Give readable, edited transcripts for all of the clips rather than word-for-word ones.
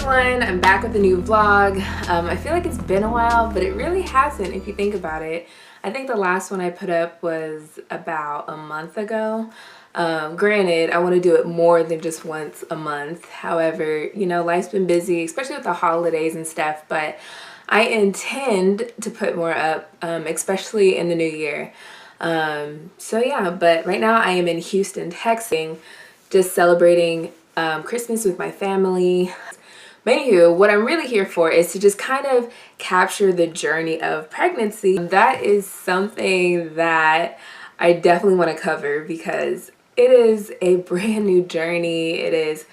everyone, I'm back with a new vlog. I feel like it's been a while, but it really hasn't if you think about it. I think the last one I put up was about a month ago. Granted, I want to do it more than just once a month. However, you know, life's been busy, especially with the holidays and stuff, but I intend to put more up, especially in the new year. So yeah, but right now I am in Houston, Texas, just celebrating Christmas with my family. But anywho, what I'm really here for is to just kind of capture the journey of pregnancy. That is something that I definitely want to cover because it is a brand new journey. It is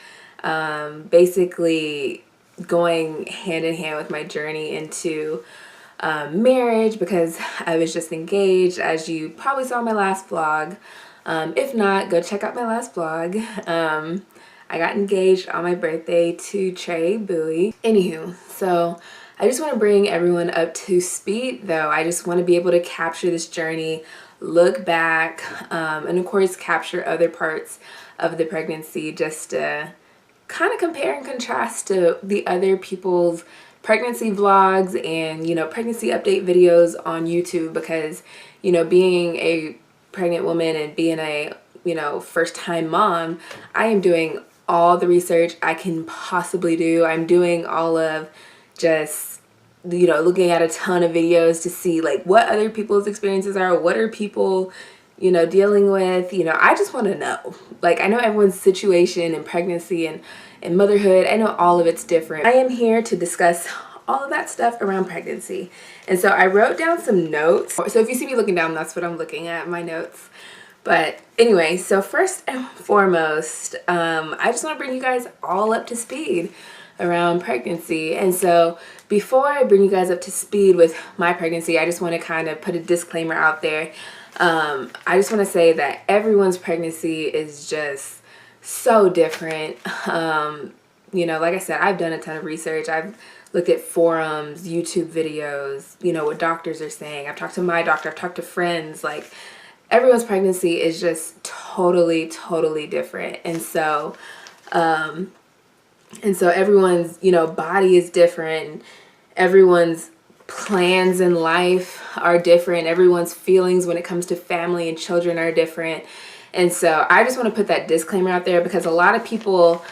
basically going hand in hand with my journey into marriage, because I was just engaged, as you probably saw in my last vlog. If not, go check out my last vlog. I got engaged on my birthday to Trey Bowie. Anywho, so I just want to bring everyone up to speed though. I just want to be able to capture this journey, look back, and of course capture other parts of the pregnancy, just to kind of compare and contrast to the other people's pregnancy vlogs and, you know, pregnancy update videos on YouTube, because, you know, being a pregnant woman and being a, you know, first-time mom, I am doing all the research I can possibly do. I'm doing all of just, you know, looking at a ton of videos to see like what other people's experiences are, what are people, you know, dealing with. You know, I just want to know. Like, I know everyone's situation and pregnancy and motherhood, I know all of it's different. I am here to discuss all of that stuff around pregnancy. And so I wrote down some notes. So if you see me looking down, that's what I'm looking at, my notes. But anyway, so first and foremost, I just want to bring you guys all up to speed around pregnancy. And so before I bring you guys up to speed with my pregnancy, I just want to kind of put a disclaimer out there. I just want to say that everyone's pregnancy is just so different. You know, like I said, I've done a ton of research. I've looked at forums, YouTube videos, you know, what doctors are saying. I've talked to my doctor, I've talked to friends. Like, everyone's pregnancy is just totally different. And so everyone's, you know, body is different. Everyone's plans in life are different. Everyone's feelings when it comes to family and children are different. And so I just want to put that disclaimer out there, because a lot of people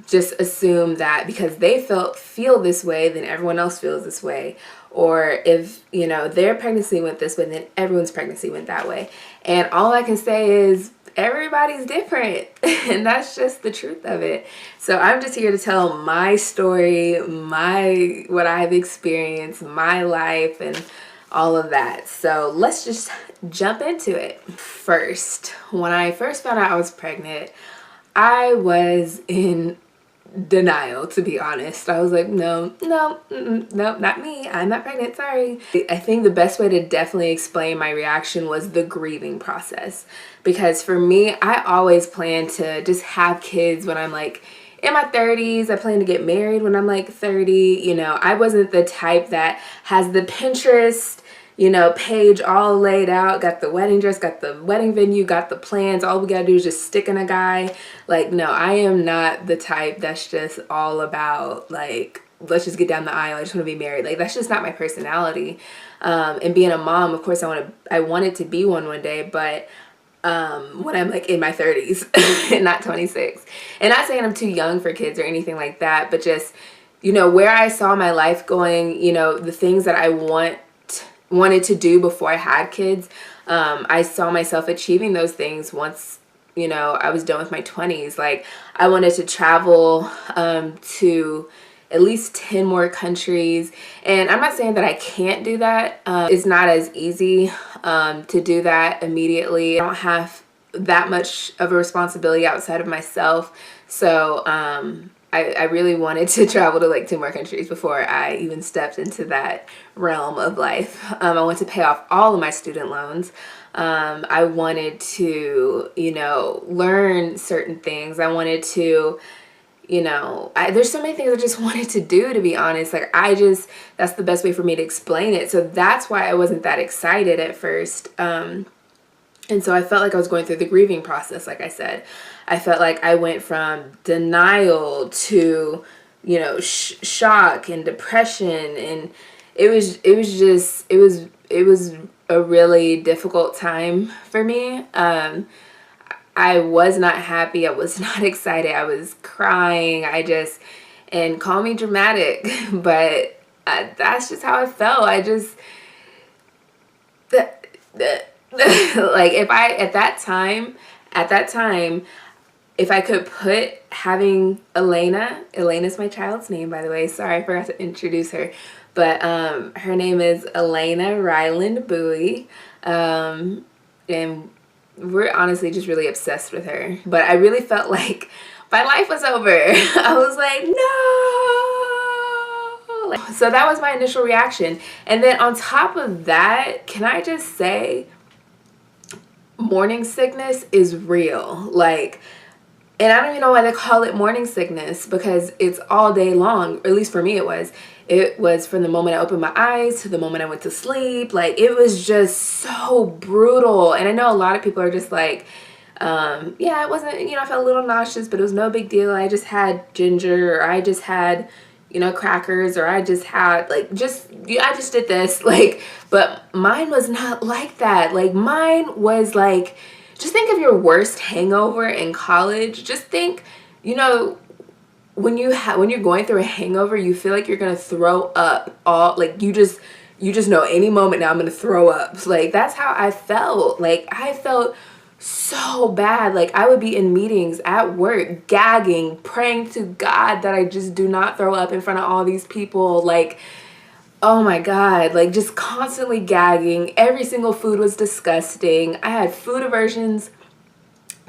just assume that because they feel this way, then everyone else feels this way. Or if, you know, their pregnancy went this way, then everyone's pregnancy went that way. And all I can say is everybody's different. And that's just the truth of it. So I'm just here to tell my story, what I've experienced, my life, and all of that. So let's just jump into it. First, when I first found out I was pregnant, I was in denial, to be honest. I was like, no, not me. I'm not pregnant, sorry. I think the best way to definitely explain my reaction was the grieving process. Because for me, I always planned to just have kids when I'm like in my 30s. I plan to get married when I'm like 30. You know, I wasn't the type that has the Pinterest, you know, page all laid out, got the wedding dress, got the wedding venue, got the plans. All we gotta do is just stick in a guy. Like, no, I am not the type that's just all about like, let's just get down the aisle, I just want to be married. Like, that's just not my personality. And being a mom, of course, I wanted to be one day, but when I'm like in my 30s and not 26. And not saying I'm too young for kids or anything like that, but just, you know, where I saw my life going, you know, the things that I wanted to do before I had kids, I saw myself achieving those things once, you know, I was done with my 20s. Like, I wanted to travel to at least 10 more countries. And I'm not saying that I can't do that. It's not as easy to do that immediately. I don't have that much of a responsibility outside of myself. So I really wanted to travel to like 10 more countries before I even stepped into that realm of life. I wanted to pay off all of my student loans. I wanted to, you know, learn certain things. I wanted to, you know, there's so many things I just wanted to do, to be honest. Like, that's the best way for me to explain it. So that's why I wasn't that excited at first. And so I felt like I was going through the grieving process, like I said. I felt like I went from denial to shock and depression, and it was a really difficult time for me. I was not happy. I was not excited. I was crying. And call me dramatic, but that's just how I felt. Like if I, at that time, if I could put having Elena's my child's name, by the way. Sorry, I forgot to introduce her. But her name is Elena Ryland Bowie. And we're honestly just really obsessed with her. But I really felt like my life was over. I was like, no. So that was my initial reaction. And then on top of that, can I just say, morning sickness is real. Like, and I don't even know why they call it morning sickness, because it's all day long. Or at least for me, it was. It was from the moment I opened my eyes to the moment I went to sleep. Like, it was just so brutal. And I know a lot of people are just like, yeah, it wasn't, I felt a little nauseous, but it was no big deal. I just had ginger, or I just had, crackers, or I just had, I just did this. Like, but mine was not like that. Like, mine was like, just think of your worst hangover in college. Just think, when you're going through a hangover, you feel like you're gonna throw up you just know any moment now I'm gonna throw up. Like, that's how I felt. Like, I felt so bad. Like, I would be in meetings at work gagging, praying to God that I just do not throw up in front of all these people. Like, oh my God, like, just constantly gagging. Every single food was disgusting. I had food aversions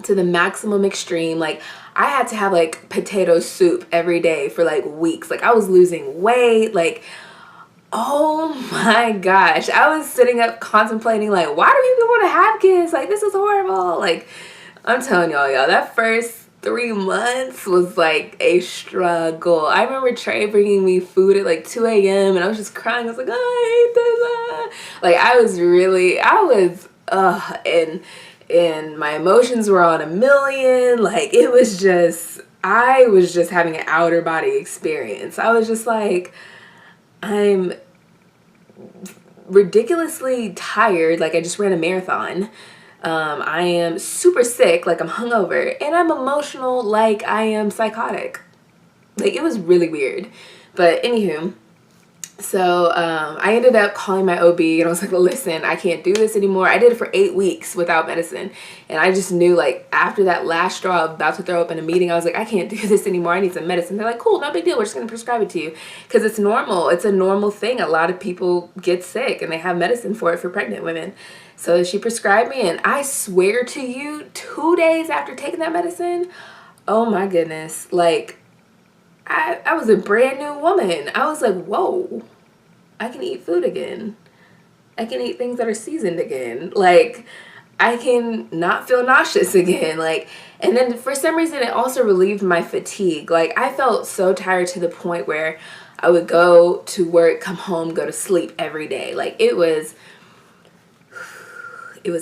to the maximum extreme. Like, I had to have potato soup every day for weeks. Like, I was losing weight. Like, oh my gosh, I was sitting up contemplating, why do people want to have kids? Like, this is horrible. Like, I'm telling y'all, that first 3 months was a struggle. I remember Trey bringing me food at 2 a.m. and I was just crying. I was like, I hate this. And my emotions were on a million. Like, I was just having an outer body experience. I was just like, I'm ridiculously tired. Like, I just ran a marathon. I am super sick. Like, I'm hungover. And I'm emotional. Like, I am psychotic. Like, it was really weird. But anywho, so I ended up calling my OB and I was like, listen, I can't do this anymore. I did it for 8 weeks without medicine. And I just knew, after that last straw, about to throw up in a meeting, I was like, I can't do this anymore. I need some medicine. They're like, cool, no big deal. We're just going to prescribe it to you. Because it's normal. It's a normal thing. A lot of people get sick and they have medicine for it for pregnant women. So she prescribed me, and I swear to you, 2 days after taking that medicine, oh my goodness, I was a brand new woman. I was like, whoa, I can eat food again. I can eat things that are seasoned again. Like, I can not feel nauseous again. And then for some reason, it also relieved my fatigue. I felt so tired to the point where I would go to work, come home, go to sleep every day. It was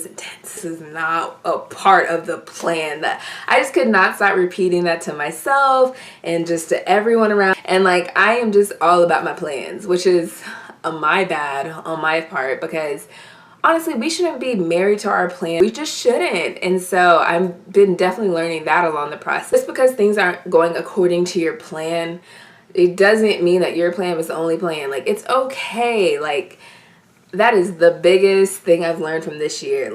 intense. This is not a part of the plan. That I just could not stop repeating that to myself and just to everyone around. And I am just all about my plans, which is my bad on my part, because honestly, we shouldn't be married to our plan. We just shouldn't. And so I've been definitely learning that along the process. Just because things aren't going according to your plan, it doesn't mean that your plan was the only plan. It's okay. That is the biggest thing I've learned from this year.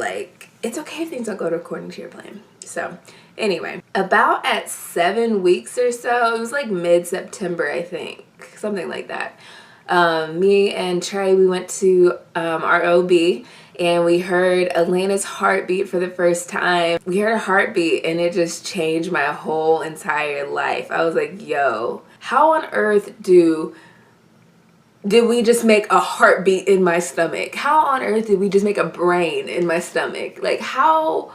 It's okay if things don't go according to your plan. So anyway, about at 7 weeks or so, it was mid-September, I think, something like that. Me and Trey, we went to our OB, and we heard Elena's heartbeat for the first time. We heard a heartbeat, and it just changed my whole entire life. I was like, yo, how on earth did we just make a heartbeat in my stomach? How on earth did we just make a brain in my stomach? How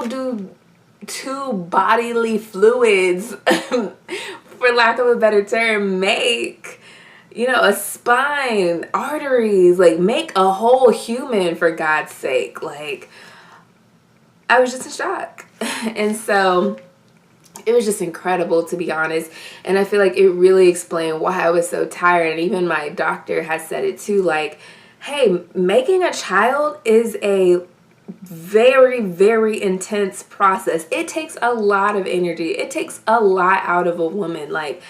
do two bodily fluids, for lack of a better term, make, a spine, arteries, make a whole human, for God's sake? I was just in shock. And so it was just incredible, to be honest. And I feel like it really explained why I was so tired. And even my doctor has said it too, like, hey, making a child is a very, very intense process. It takes a lot of energy. It takes a lot out of a woman. Like,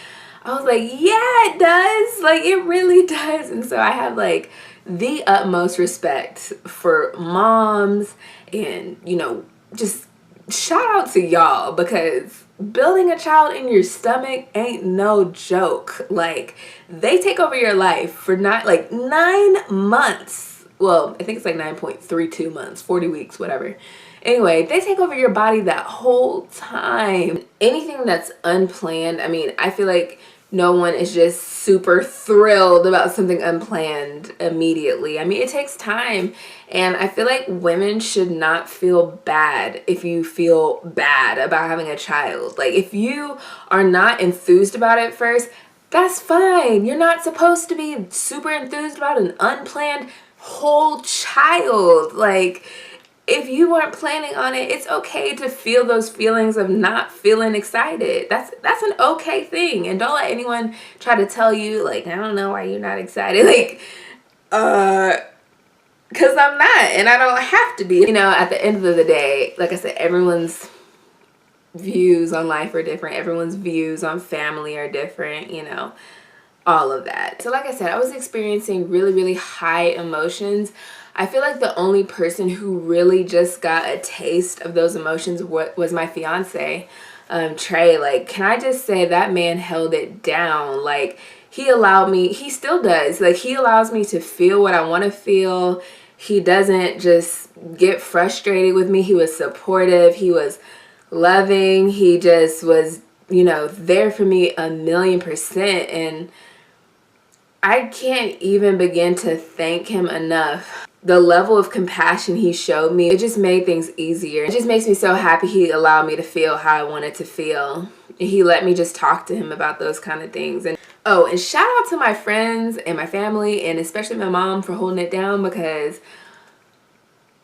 I was like, yeah, it does. Like, it really does. And so I have like the utmost respect for moms, and, you know, just shout out to y'all, because building a child in your stomach ain't no joke. Like, they take over your life for not like 9 months. Well, I think it's like 9.32 months, 40 weeks, whatever. Anyway, they take over your body that whole time. Anything that's unplanned, I mean, I feel like no one is just super thrilled about something unplanned immediately. I mean, it takes time. And I feel like women should not feel bad if you feel bad about having a child. Like, if you are not enthused about it first, that's fine. You're not supposed to be super enthused about an unplanned whole child. Like, if you weren't planning on it, it's okay to feel those feelings of not feeling excited. That's an okay thing. And don't let anyone try to tell you, like, I don't know why you're not excited. Like, because I'm not, and I don't have to be. You know, at the end of the day, like I said, everyone's views on life are different. Everyone's views on family are different, you know, all of that. So like I said, I was experiencing really, really high emotions. I feel like the only person who really just got a taste of those emotions was my fiance, Trey. Like, can I just say that man held it down? Like, he allowed me, he still does, like, he allows me to feel what I want to feel. He doesn't just get frustrated with me. He was supportive. He was loving. He just was, you know, there for me 1,000,000%. And I can't even begin to thank him enough. The level of compassion he showed me, it just made things easier. It just makes me so happy he allowed me to feel how I wanted to feel. He let me just talk to him about those kind of things. And oh, and shout out to my friends and my family, and especially my mom, for holding it down, because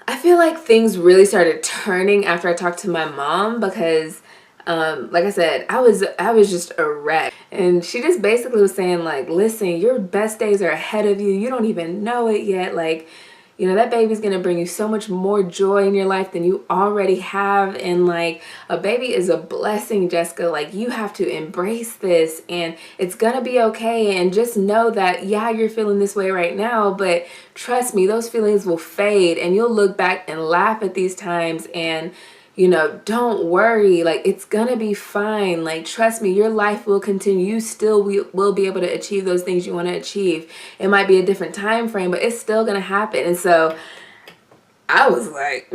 I feel like things really started turning after I talked to my mom, because like I said, I was just a wreck. And she just basically was saying, like, listen, your best days are ahead of you. You don't even know it yet. Like, you know, that baby's gonna bring you so much more joy in your life than you already have. And like, a baby is a blessing, Jessica. Like, you have to embrace this, and it's gonna be okay. And just know that, yeah, you're feeling this way right now, but trust me, those feelings will fade, and you'll look back and laugh at these times. And, you know, don't worry, like, it's gonna be fine. Like, trust me, your life will continue. You still will be able to achieve those things you want to achieve. It might be a different time frame, but it's still gonna happen. And so I was like,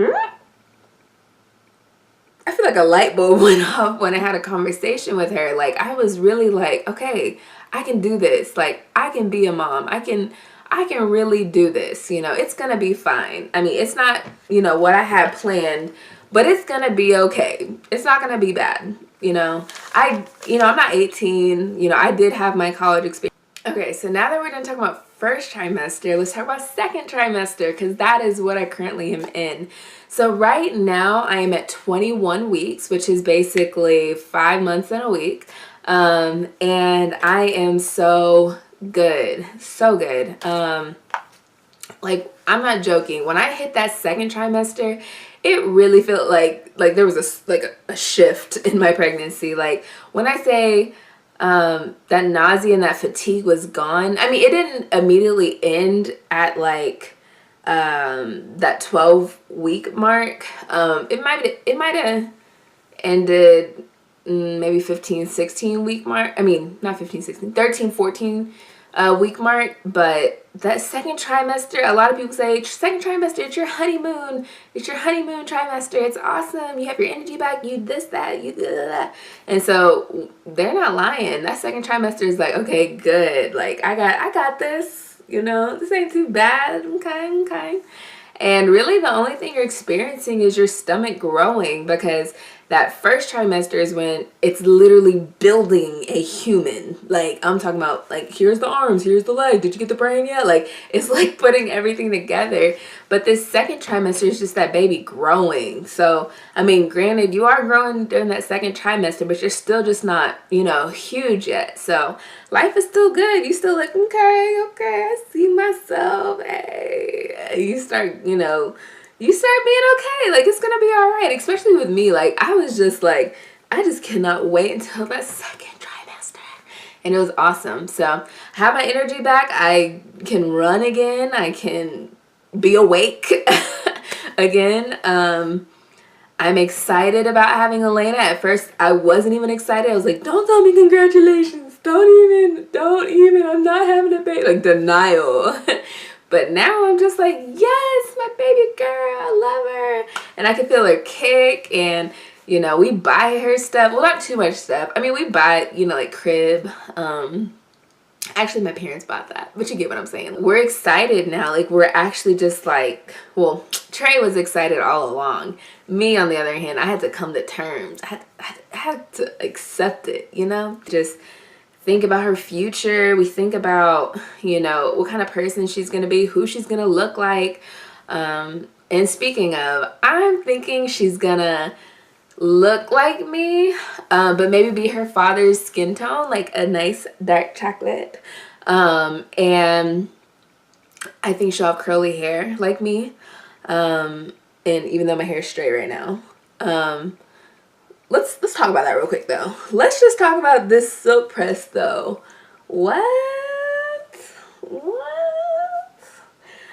I feel like a light bulb went off when I had a conversation with her. Like, I was really like, okay, I can do this. Like, I can be a mom. I can really do this. You know, it's gonna be fine. I mean, it's not, you know, what I had planned, but it's gonna be okay. It's not gonna be bad. You know, I'm not 18. You know, I did have my college experience. Okay, so now that we're done talking about first trimester, let's talk about second trimester, because that is what I currently am in. So right now I am at 21 weeks, which is basically 5 months and a week. And I am so good. So good. Like, I'm not joking. When I hit that second trimester, it really felt like there was a shift in my pregnancy. Like, when I say that nausea and that fatigue was gone, I mean, it didn't immediately end at like that 12-week mark. It might have ended maybe 15, 16 week mark. I mean, not 15, 16, 13, 14 week mark. But that second trimester, a lot of people say, second trimester, it's your honeymoon. It's your honeymoon trimester. It's awesome. You have your energy back. You this, that, you that. And so they're not lying. That second trimester is like, okay, good. Like, I got this. You know, this ain't too bad. Okay. And really the only thing you're experiencing is your stomach growing, because that first trimester is when it's literally building a human. Like, I'm talking about, like, here's the arms, here's the leg, did you get the brain yet? Like, it's like putting everything together. But this second trimester is just that baby growing. So, I mean, granted, you are growing during that second trimester, but you're still just not, you know, huge yet. So, life is still good. You still like, okay, I see myself. Hey, you start, you know, you start being okay. Like, it's gonna be all right. Especially with me, like, I was just like, I just cannot wait until that second trimester. And it was awesome. So I have my energy back. I can run again. I can be awake again. I'm excited about having Elena. At first, I wasn't even excited. I was like, don't tell me congratulations. Don't even. I'm not having a baby. Like, denial. But now I'm just like, yes, my baby girl, I love her. And I can feel her kick, and, you know, we buy her stuff. Well, not too much stuff. I mean, we buy, you know, like crib. Actually, my parents bought that, but you get what I'm saying. We're excited now. Like, we're actually just like, well, Trey was excited all along. Me, on the other hand, I had to come to terms. I had to accept it, you know? Just think about her future. We think about, you know, what kind of person she's going to be, who she's going to look like. And speaking of, I'm thinking she's going to look like me, but maybe be her father's skin tone, like a nice dark chocolate. And I think she'll have curly hair like me. And even though my hair is straight right now. Let's talk about that real quick though. Let's just talk about this silk press though. What?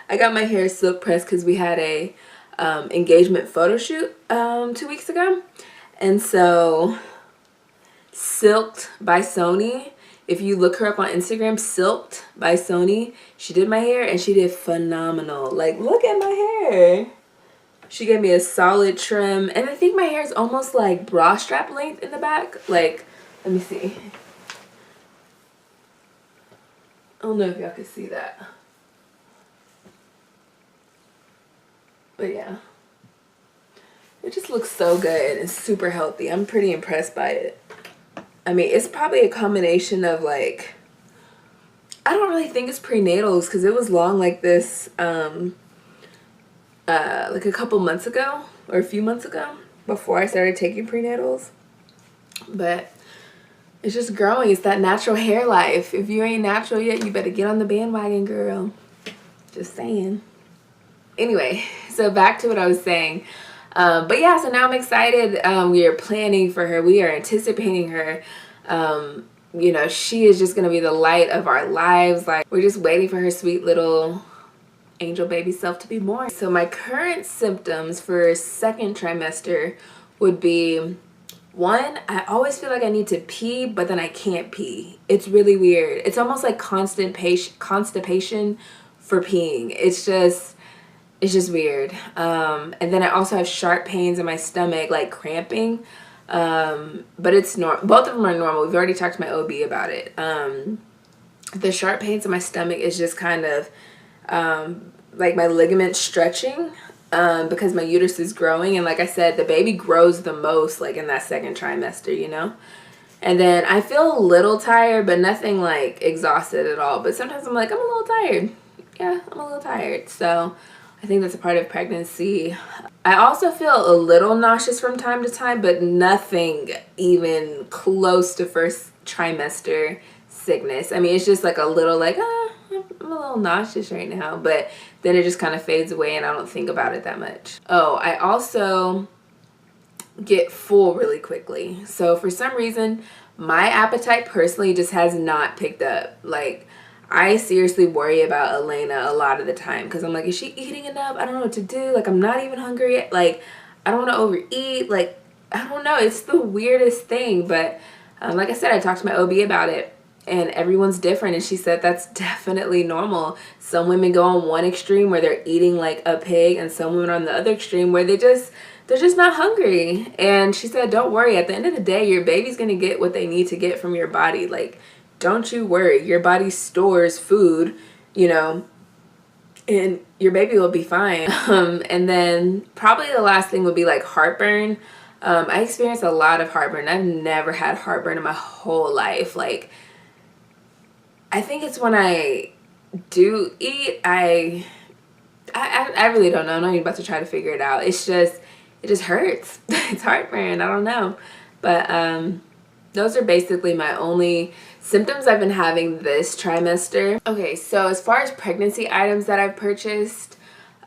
I got my hair silk pressed because we had a engagement photo shoot 2 weeks ago. And so Silked by Sony, if you look her up on Instagram, Silked by Sony, she did my hair and she did phenomenal. Like, look at my hair. She gave me a solid trim, and I think my hair is almost like bra strap length in the back. Like, let me see. I don't know if y'all can see that. But yeah. It just looks so good and super healthy. I'm pretty impressed by it. I mean, it's probably a combination of, like, I don't really think it's prenatals because it was long like this like a couple months ago or a few months ago before I started taking prenatals. But it's just growing. It's that natural hair life. If you ain't natural yet, you better get on the bandwagon, girl. Just saying. Anyway, so back to what I was saying. But yeah, so now I'm excited. We are planning for her. We are anticipating her. You know, she is just going to be the light of our lives. Like, we're just waiting for her sweet little angel baby self to be born. So my current symptoms for second trimester would be, one, I always feel like I need to pee, but then I can't pee. It's really weird. It's almost like constipation for peeing. It's just weird. And then I also have sharp pains in my stomach, like cramping. But it's both of them are normal. We've already talked to my OB about it. The sharp pains in my stomach is just kind of like my ligaments stretching, because my uterus is growing. And like I said, the baby grows the most, like in that second trimester, you know? And then I feel a little tired, but nothing like exhausted at all. But sometimes I'm like, I'm a little tired. Yeah, I'm a little tired. So I think that's a part of pregnancy. I also feel a little nauseous from time to time, but nothing even close to first trimester sickness. I mean, it's just like a little like, I'm a little nauseous right now, but then it just kind of fades away and I don't think about it that much. Oh, I also get full really quickly. So for some reason, my appetite personally just has not picked up. Like, I seriously worry about Elena a lot of the time because I'm like, is she eating enough? I don't know what to do. Like, I'm not even hungry yet. Like, I don't want to overeat. Like, I don't know. It's the weirdest thing. But like I said, I talked to my OB about it. And everyone's different, and she said that's definitely normal. Some women go on one extreme where they're eating like a pig, and some women are on the other extreme where they're just not hungry. And she said, don't worry, at the end of the day, your baby's gonna get what they need to get from your body. Like, don't you worry. Your body stores food, you know, and your baby will be fine. And then probably the last thing would be like heartburn. I experienced a lot of heartburn. I've never had heartburn in my whole life. Like, I think it's when I do eat, I really don't know. I'm not even about to try to figure it out. It's just, it just hurts. It's heartburn. I don't know. But those are basically my only symptoms I've been having this trimester. Okay, so as far as pregnancy items that I've purchased,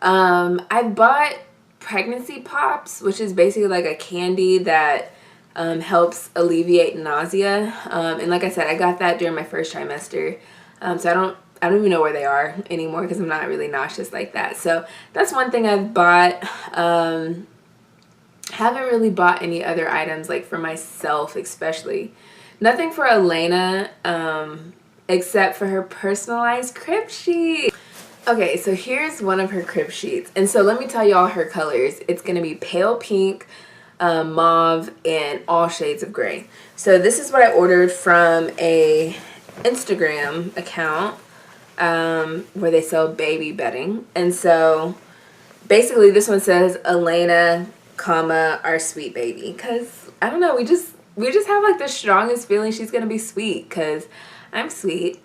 I bought pregnancy pops, which is basically like a candy that helps alleviate nausea. And like I said, I got that during my first trimester. So I don't even know where they are anymore because I'm not really nauseous like that. So that's one thing I've bought. Haven't really bought any other items like for myself, especially. Nothing for Elena, except for her personalized crib sheet. Okay, so here's one of her crib sheets. And so let me tell you all her colors. It's going to be pale pink, mauve, and all shades of gray. So this is what I ordered from a Instagram account where they sell baby bedding. And so basically this one says Elena, comma, our sweet baby. Because, I don't know, we just have like the strongest feeling she's going to be sweet because I'm sweet.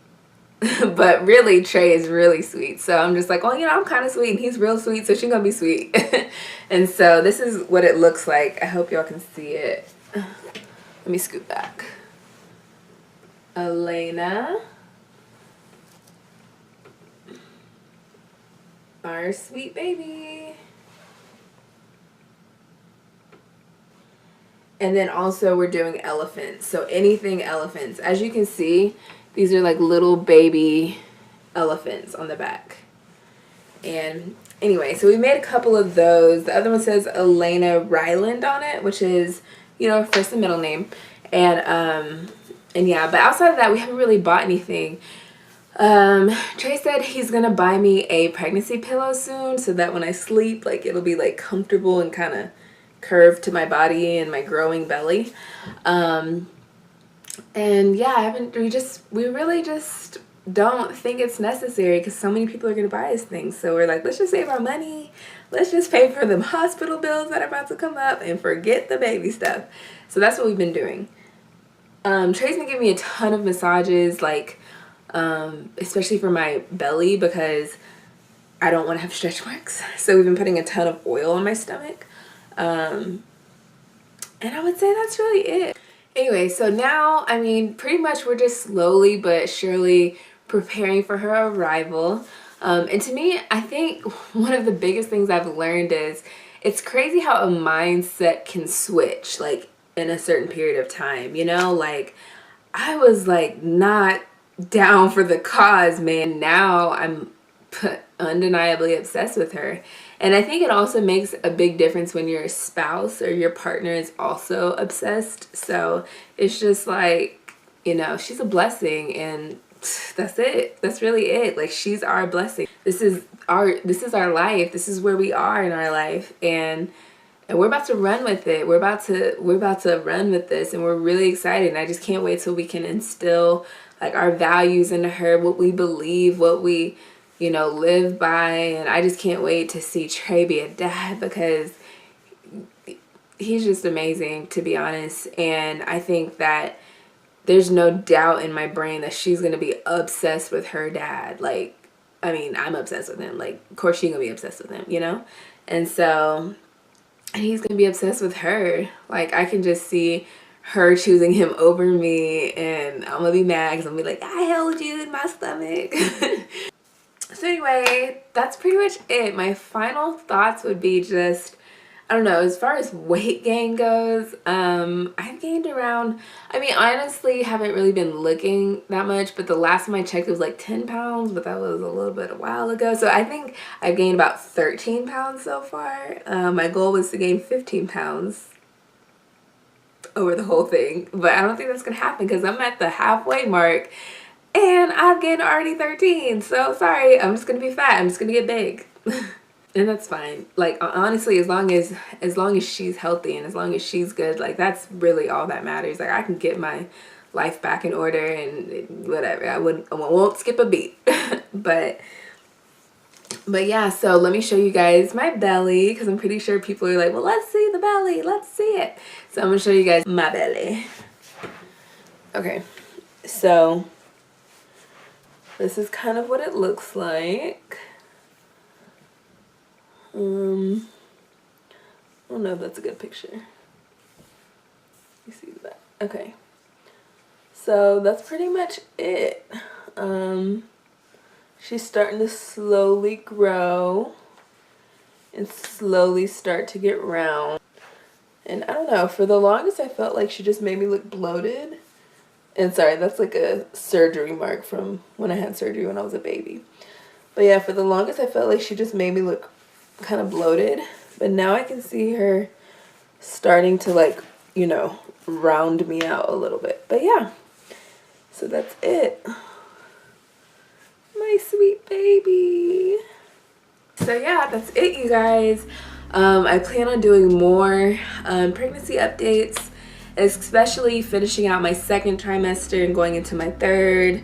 But really, Trey is really sweet. So I'm just like, oh, you know, I'm kind of sweet and he's real sweet, so she's going to be sweet. And so this is what it looks like. I hope y'all can see it. Let me scoot back. Elena, our sweet baby. And then also we're doing elephants. So anything elephants. As you can see, these are like little baby elephants on the back. And anyway, so we made a couple of those. The other one says Elena Ryland on it, which is, you know, first and middle name. And yeah, but outside of that, we haven't really bought anything. Trey said he's gonna buy me a pregnancy pillow soon so that when I sleep, like, it'll be like comfortable and kind of curved to my body and my growing belly. And yeah, we really just don't think it's necessary because so many people are going to buy us things. So we're like, let's just save our money. Let's just pay for them hospital bills that are about to come up and forget the baby stuff. So that's what we've been doing. Trey's been giving me a ton of massages, like, especially for my belly because I don't want to have stretch marks. So we've been putting a ton of oil on my stomach. And I would say that's really it. Anyway, so now, I mean, pretty much we're just slowly but surely preparing for her arrival. And to me, I think one of the biggest things I've learned is it's crazy how a mindset can switch, like, in a certain period of time, you know? Like, I was, like, not down for the cause, man. Now I'm undeniably obsessed with her. And I think it also makes a big difference when your spouse or your partner is also obsessed. So it's just like, you know, she's a blessing and that's it. That's really it. Like, she's our blessing. This is our life. This is where we are in our life. And we're about to run with it. We're about to run with this, and we're really excited. And I just can't wait till we can instill like our values into her, what we believe, what we, you know, live by. And I just can't wait to see Trey be a dad because he's just amazing, to be honest. And I think that there's no doubt in my brain that she's going to be obsessed with her dad. Like, I mean, I'm obsessed with him. Like, of course she's going to be obsessed with him, you know? And so, and he's going to be obsessed with her. Like, I can just see her choosing him over me, and I'm going to be mad because I'm going to be like, I held you in my stomach. So anyway, that's pretty much it. My final thoughts would be just, I don't know, as far as weight gain goes, I've gained around, I mean, honestly, haven't really been looking that much, but the last time I checked, it was like 10 pounds, but that was a little bit a while ago. So I think I've gained about 13 pounds so far. My goal was to gain 15 pounds over the whole thing, but I don't think that's going to happen because I'm at the halfway mark and I've gained already 13. So sorry, I'm just going to be fat. I'm just going to get big. And that's fine. Like, honestly, as long as she's healthy and as long as she's good, like, that's really all that matters. Like, I can get my life back in order and whatever. I won't skip a beat. But But yeah, so let me show you guys my belly, because I'm pretty sure people are like, well, let's see the belly, let's see it. So I'm gonna show you guys my belly. Okay, so this is kind of what it looks like. I don't know if that's a good picture. You see that? Okay. So that's pretty much it. She's starting to slowly grow and slowly start to get round. And I don't know, for the longest I felt like she just made me look bloated. And sorry, that's like a surgery mark from when I had surgery when I was a baby. But yeah, for the longest I felt like she just made me look kind of bloated. But now I can see her starting to, like, you know, round me out a little bit. But yeah, so that's it. My sweet baby. So yeah, that's it, you guys. I plan on doing more pregnancy updates, especially finishing out my second trimester and going into my third.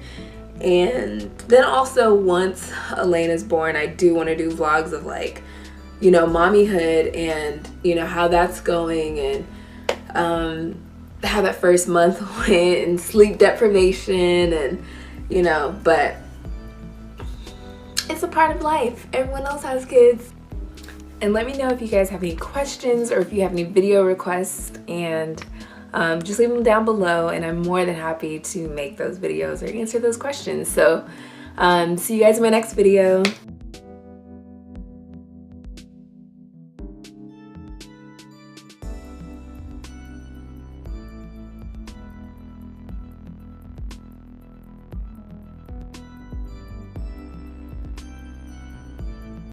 And then also once Elena's born, I do want to do vlogs of, like, you know, mommyhood and, you know, how that's going, and how that first month went, and sleep deprivation, and, you know, but it's a part of life. Everyone else has kids. And let me know if you guys have any questions or if you have any video requests, and just leave them down below, and I'm more than happy to make those videos or answer those questions. So see you guys in my next video.